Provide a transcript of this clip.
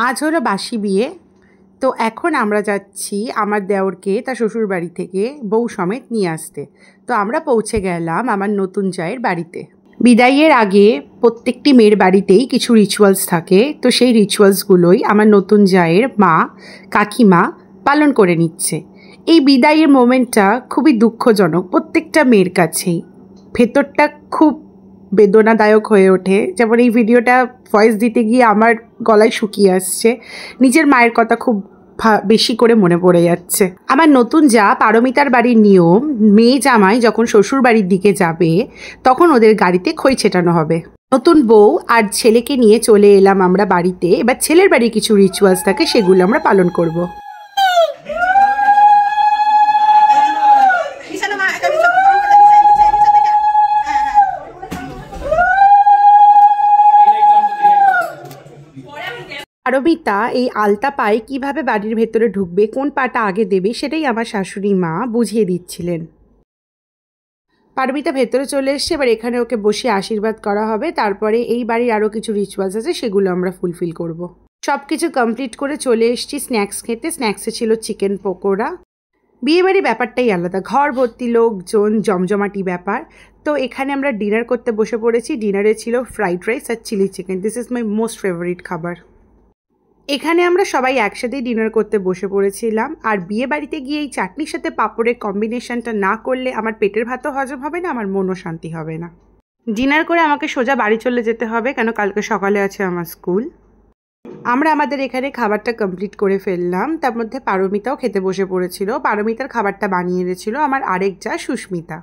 আজ হলো বাসি বিয়ে। তো এখন আমরা যাচ্ছি আমার দেওরকে তার শ্বশুর বাড়ি থেকে বউ সমেত নিয়ে আসতে। তো আমরা পৌঁছে গেলাম আমার নতুন জায়ের বাড়িতে। বিদায়ের আগে প্রত্যেকটি মেয়ের বাড়িতেই কিছু রিচুয়ালস থাকে, তো সেই রিচুয়ালসগুলোই আমার নতুন জায়ের মা কাকিমা পালন করে নিচ্ছে। এই বিদায়ের মোমেন্টটা খুবই দুঃখজনক প্রত্যেকটা মেয়ের কাছেই। ভেতরটা খুব বেদনাদায়ক হয়ে ওঠে। যেমন এই ভিডিওটা ভয়েস দিতে গিয়ে আমার গলায় শুকিয়ে আসছে, নিজের মায়ের কথা খুব বেশি করে মনে পড়ে যাচ্ছে। আমার নতুন যা পারমিতার বাড়ির নিয়ম, মেয়ে জামাই যখন শ্বশুর বাড়ির দিকে যাবে তখন ওদের গাড়িতে খই ছেটানো হবে। নতুন বউ আর ছেলেকে নিয়ে চলে এলাম আমরা বাড়িতে। এবার ছেলের বাড়ির কিছু রিচুয়ালস থাকে, সেগুলো আমরা পালন করব। পারমিতা এই আলতা পায়ে কিভাবে বাড়ির ভেতরে ঢুকবে, কোন পাটা আগে দেবে, সেটাই আমার শাশুড়ি মা বুঝিয়ে দিচ্ছিলেন। পারমিতা ভেতরে চলে এসছে, এবার এখানে ওকে বসে আশীর্বাদ করা হবে। তারপরে এই বাড়ির আরও কিছু রিচুয়ালস আছে, সেগুলো আমরা ফুলফিল করব। সব কিছু কমপ্লিট করে চলে এসেছি স্ন্যাক্স খেতে। স্ন্যাক্সে ছিল চিকেন পকোড়া। বিয়েবাড়ির ব্যাপারটাই আলাদা, ঘর ভর্তি লোকজন, জমজমাটি ব্যাপার। তো এখানে আমরা ডিনার করতে বসে পড়েছি। ডিনারে ছিল ফ্রাইড রাইস আর chilli chicken. This is my most favourite খাবার। এখানে আমরা সবাই একসাথেই ডিনার করতে বসে পড়েছিলাম। আর বিয়ে বাড়িতে গিয়ে এই চাটনির সাথে পাঁপড়ের কম্বিনেশনটা না করলে আমার পেটের ভাতও হজম হবে না, আমার মনও শান্তি হবে না। ডিনার করে আমাকে সোজা বাড়ি চলে যেতে হবে, কেন কালকে সকালে আছে আমার স্কুল। আমরা আমাদের এখানে খাবারটা কমপ্লিট করে ফেললাম। তার মধ্যে পারমিতাও খেতে বসে পড়েছিল। পারমিতার খাবারটা বানিয়ে এনেছিল আমার আরেক যা সুস্মিতা।